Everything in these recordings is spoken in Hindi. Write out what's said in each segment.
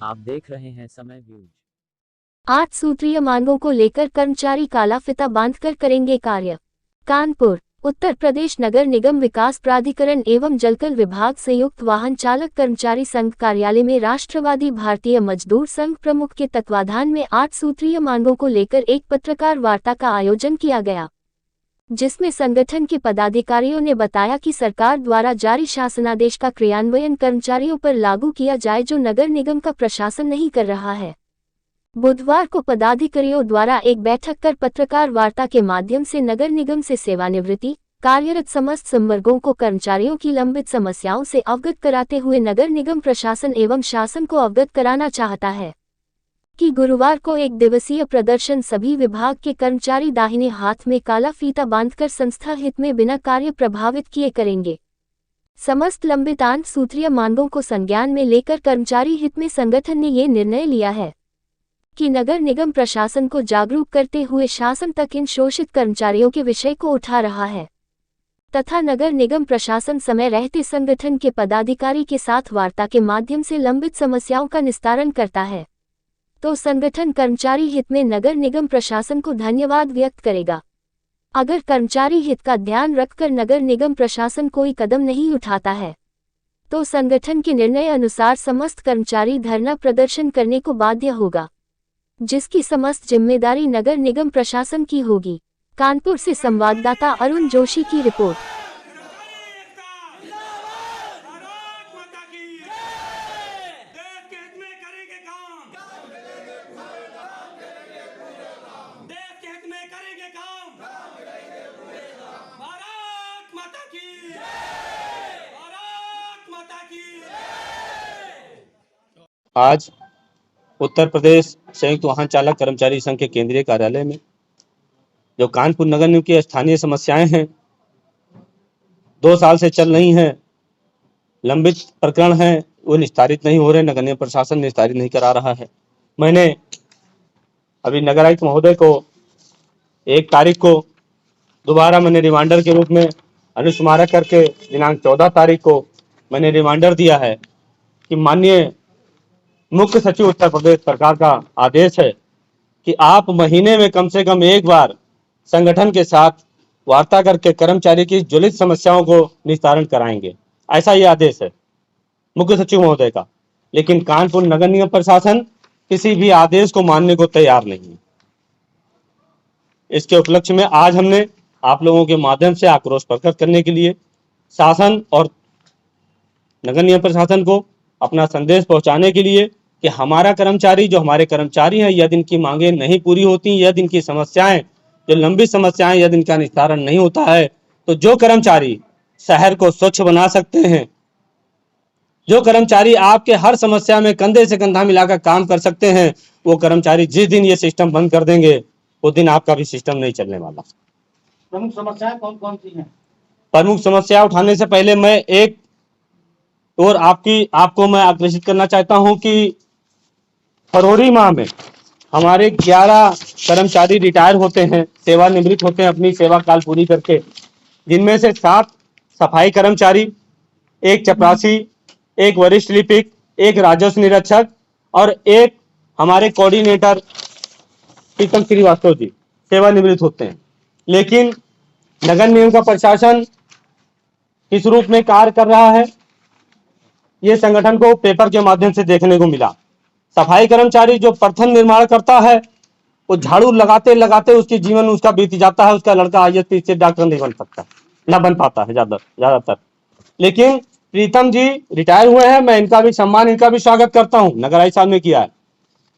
आप देख रहे हैं समय व्यूज। 8 सूत्रीय मांगों को लेकर कर्मचारी काला फीता बांधकर करेंगे कार्य। कानपुर, उत्तर प्रदेश नगर निगम विकास प्राधिकरण एवं जलकल विभाग संयुक्त वाहन चालक कर्मचारी संघ कार्यालय में राष्ट्रवादी भारतीय मजदूर संघ प्रमुख के तत्वाधान में 8 सूत्रीय मांगों को लेकर एक पत्रकार वार्ता का आयोजन किया गया, जिसमें संगठन के पदाधिकारियों ने बताया कि सरकार द्वारा जारी शासनादेश का क्रियान्वयन कर्मचारियों पर लागू किया जाए, जो नगर निगम का प्रशासन नहीं कर रहा है। बुधवार को पदाधिकारियों द्वारा एक बैठक कर पत्रकार वार्ता के माध्यम से नगर निगम से सेवानिवृत्ति कार्यरत समस्त संवर्गों को कर्मचारियों की लंबित समस्याओं से अवगत कराते हुए नगर निगम प्रशासन एवं शासन को अवगत कराना चाहता है कि गुरुवार को एक दिवसीय प्रदर्शन सभी विभाग के कर्मचारी दाहिने हाथ में काला फीता बांधकर संस्था हित में बिना कार्य प्रभावित किए करेंगे। समस्त लंबित 8 सूत्रीय मांगों को संज्ञान में लेकर कर्मचारी हित में संगठन ने ये निर्णय लिया है कि नगर निगम प्रशासन को जागरूक करते हुए शासन तक इन शोषित कर्मचारियों के विषय को उठा रहा है तथा नगर निगम प्रशासन समय रहते संगठन के पदाधिकारी के साथ वार्ता के माध्यम से लंबित समस्याओं का निस्तारण करता है, तो संगठन कर्मचारी हित में नगर निगम प्रशासन को धन्यवाद व्यक्त करेगा। अगर कर्मचारी हित का ध्यान रखकर नगर निगम प्रशासन कोई कदम नहीं उठाता है, तो संगठन के निर्णय अनुसार समस्त कर्मचारी धरना प्रदर्शन करने को बाध्य होगा, जिसकी समस्त जिम्मेदारी नगर निगम प्रशासन की होगी। कानपुर से संवाददाता अरुण जोशी की रिपोर्ट। आज उत्तर प्रदेश संयुक्त वाहन चालक कर्मचारी संघ के केंद्रीय कार्यालय में जो कानपुर नगर निगम की स्थानीय समस्याएं हैं, 2 साल से चल रही हैं, लंबित प्रकरण हैं, वो निस्तारित नहीं हो रहे, नगर निगम प्रशासन निस्तारित नहीं करा रहा है। मैंने अभी नगर आयुक्त महोदय को 1 तारीख को दोबारा मैंने रिमाइंडर के रूप में अनुस्मारक करके दिनांक 14 तारीख को मैंने रिमाइंडर दिया है कि माननीय मुख्य सचिव उत्तर प्रदेश सरकार का आदेश है कि आप महीने में कम से कम 1 बार संगठन के साथ वार्ता करके कर्मचारी की ज्वलित समस्याओं को निस्तारण कराएंगे। ऐसा ये आदेश है मुख्य सचिव महोदय का, लेकिन कानपुर नगर निगम प्रशासन किसी भी आदेश को मानने को तैयार नहीं है। इसके उपलक्ष्य में आज हमने आप लोगों के माध्यम से आक्रोश प्रकट करने के लिए शासन और नगर निगम प्रशासन को अपना संदेश पहुंचाने के लिए कि हमारा कर्मचारी जो हमारे कर्मचारी हैं, यदि इनकी मांगें नहीं पूरी होती, यदि इनकी समस्याएं जो लंबी समस्याएं यदि इनका निस्तारण नहीं होता है, तो जो कर्मचारी शहर को स्वच्छ बना सकते हैं, जो कर्मचारी आपके हर समस्या में कंधे से कंधा मिलाकर काम कर सकते हैं, वो कर्मचारी जिस दिन ये सिस्टम बंद कर देंगे उस दिन आपका भी सिस्टम नहीं चलने वाला। प्रमुख समस्याएं कौन कौन सी हैं? प्रमुख समस्या उठाने से पहले मैं एक और आपको मैं आकर्षित करना चाहता हूं कि फरवरी माह में हमारे 11 कर्मचारी रिटायर होते हैं, सेवानिवृत्त होते हैं अपनी सेवा काल पूरी करके, जिनमें से 7 सफाई कर्मचारी, 1 चपरासी, 1 वरिष्ठ लिपिक, 1 राजस्व निरीक्षक और 1 हमारे कोऑर्डिनेटर प्रीतम श्रीवास्तव जी सेवानिवृत्त होते हैं। लेकिन नगर निगम का प्रशासन किस रूप में कार्य कर रहा है, ये संगठन को पेपर के माध्यम से देखने को मिला। सफाई कर्मचारी जो प्रथम निर्माण करता है, वो झाड़ू लगाते लगाते उसकी जीवन उसका बीत जाता है, उसका लड़का IAS से डॉक्टर नहीं बन सकता, न बन पाता है ज्यादातर। लेकिन प्रीतम जी रिटायर हुए हैं, मैं इनका भी सम्मान, इनका भी स्वागत करता हूं, नगर आयुक्त साहब ने किया है।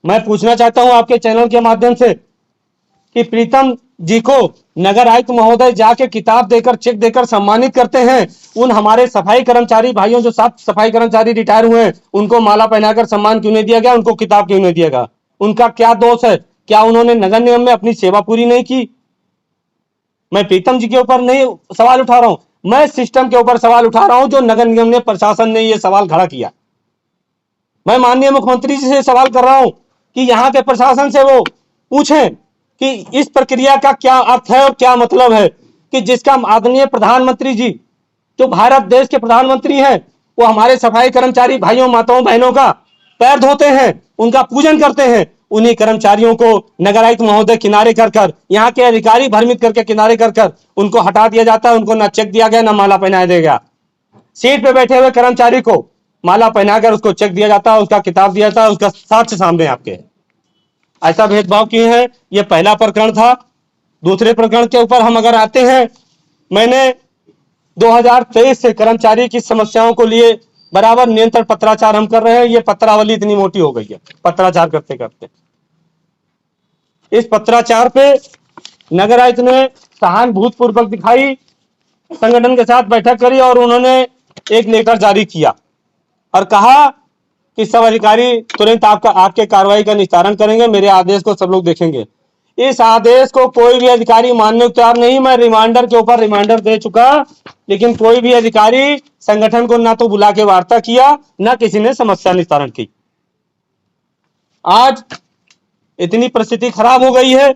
मैं पूछना चाहता हूं आपके चैनल के माध्यम से कि प्रीतम जी को नगर आयुक्त महोदय जाके किताब देकर, चेक देकर सम्मानित करते हैं, उन हमारे सफाई कर्मचारी भाइयों जो 7 सफाई कर्मचारी रिटायर हुए हैं, उनको माला पहनाकर सम्मान क्यों नहीं दिया गया, उनको किताब क्यों नहीं दिया गया? उनका क्या दोष है? क्या उन्होंने नगर निगम में अपनी सेवा पूरी नहीं की? मैं प्रीतम जी के ऊपर नहीं सवाल उठा रहा हूं, मैं सिस्टम के ऊपर सवाल उठा रहा हूं जो नगर निगम ने, प्रशासन ने यह सवाल खड़ा किया। मैं माननीय मुख्यमंत्री जी से सवाल कर रहा हूं कि यहाँ के प्रशासन से वो पूछें कि इस प्रक्रिया का क्या अर्थ है और क्या मतलब है कि जिसका आदरणीय प्रधानमंत्री जी जो भारत देश के प्रधानमंत्री हैं, वो हमारे सफाई कर्मचारी भाइयों माताओं बहनों का पैर धोते हैं, उनका पूजन करते हैं, उन्हीं कर्मचारियों को नगर आयुक्त महोदय किनारे कर कर, यहाँ के अधिकारी भ्रमित करके किनारे कर कर उनको हटा दिया जाता है। उनको ना चेक दिया गया, ना माला पहनाया देगा। सीट पे बैठे हुए कर्मचारी को माला पहनाकर उसको चेक दिया जाता है, उसका किताब दिया जाता है, उसका साक्ष्य सामने आपके है। ऐसा भेदभाव क्यों है? ये पहला प्रकरण था। दूसरे प्रकरण के ऊपर हम अगर आते हैं, मैंने 2023 से कर्मचारी की समस्याओं को लिए बराबर नियंत्रण पत्राचार हम कर रहे हैं। ये पत्रावली इतनी मोटी हो गई है पत्राचार करते करते। इस पत्राचार पे नगर आयुक्त ने सहानुभूतिपूर्वक दिखाई, संगठन के साथ बैठक करी और उन्होंने एक लेटर जारी किया और कहा कि सब अधिकारी तुरंत आपके कार्रवाई का निस्तारण करेंगे, मेरे आदेश को सब लोग देखेंगे। इस आदेश को कोई भी अधिकारी मानने को तैयार नहीं। मैं रिमाइंडर के ऊपर रिमाइंडर दे चुका, लेकिन कोई भी अधिकारी संगठन को ना तो बुला के वार्ता किया, ना किसी ने समस्या निस्तारण की। आज इतनी परिस्थिति खराब हो गई है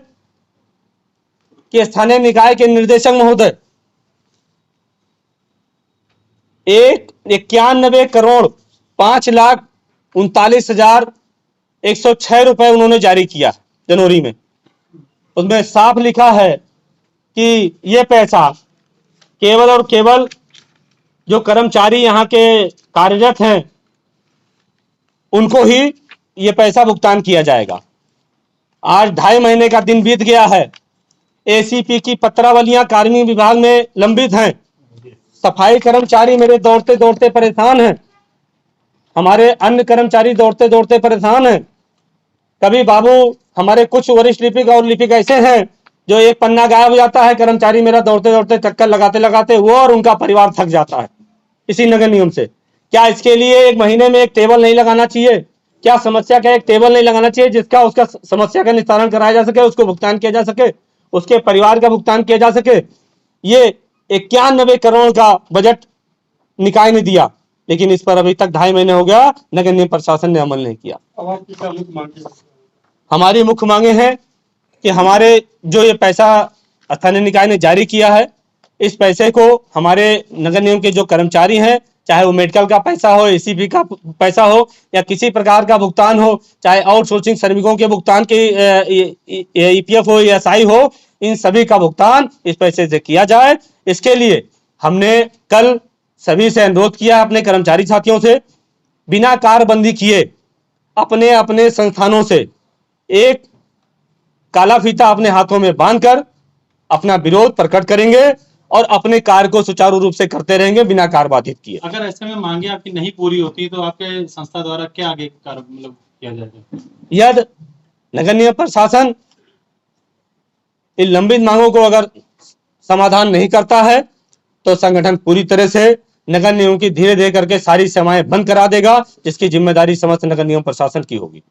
कि स्थानीय निकाय के निर्देशक महोदय 91,39,106 रुपए उन्होंने जारी किया जनवरी में। उसमें साफ लिखा है कि ये पैसा केवल और केवल जो कर्मचारी यहाँ के कार्यरत हैं उनको ही ये पैसा भुगतान किया जाएगा। आज 2.5 महीने का दिन बीत गया है। एसीपी की पत्रावलियां कार्मिक विभाग में लंबित हैं। सफाई कर्मचारी मेरे दौड़ते दौड़ते परेशान हैं। हमारे अन्य कर्मचारी दौड़ते दौड़ते परेशान हैं। कभी बाबू हमारे कुछ वरिष्ठ लिपिक और लिपिक ऐसे हैं जो एक पन्ना गायब हो जाता है, कर्मचारी मेरा दौड़ते दौड़ते चक्कर लगाते लगाते वो और उनका परिवार थक जाता है इसी नगर नियम से। क्या इसके लिए 1 महीने में एक टेबल नहीं लगाना चाहिए? क्या समस्या का एक टेबल नहीं लगाना चाहिए जिसका उसका समस्या का निस्तारण कराया जा सके, उसको भुगतान किया जा सके, उसके परिवार का भुगतान किया जा सके? ये 91 करोड़ का बजट निकाय ने दिया, लेकिन इस पर अभी तक 2.5 महीने हो गया, नगर निगम प्रशासन ने अमल नहीं किया। हमारी मुख्य मांगे हैं कि हमारे जो ये पैसा स्थानीय निकाय ने जारी किया है, इस पैसे को हमारे नगर निगम के जो कर्मचारी हैं, चाहे वो मेडिकल का पैसा हो, एसीपी का पैसा हो या किसी प्रकार का भुगतान हो, चाहे आउटसोर्सिंग श्रमिकों के भुगतान के ईपीएफ हो या एसआई हो, इन सभी का भुगतान इस पैसे से किया जाए। इसके लिए हमने कल सभी से अनुरोध किया, अपने कर्मचारी साथियों से, बिना कारबंदी किए अपने अपने संस्थानों से एक काला फीता अपने हाथों में बांधकर अपना विरोध प्रकट करेंगे और अपने कार्य को सुचारू रूप से करते रहेंगे बिना कार बाधित किए। अगर ऐसे में मांगे आपकी नहीं पूरी होती तो आपके संस्था द्वारा क्या आगे कार्य किया जाएगा? यदि नगर निगम प्रशासन इन लंबित मांगों को अगर समाधान नहीं करता है तो संगठन पूरी तरह से नगर निगम की धीरे धीरे करके सारी सेवाएं बंद करा देगा, जिसकी जिम्मेदारी समस्त नगर निगम प्रशासन की होगी।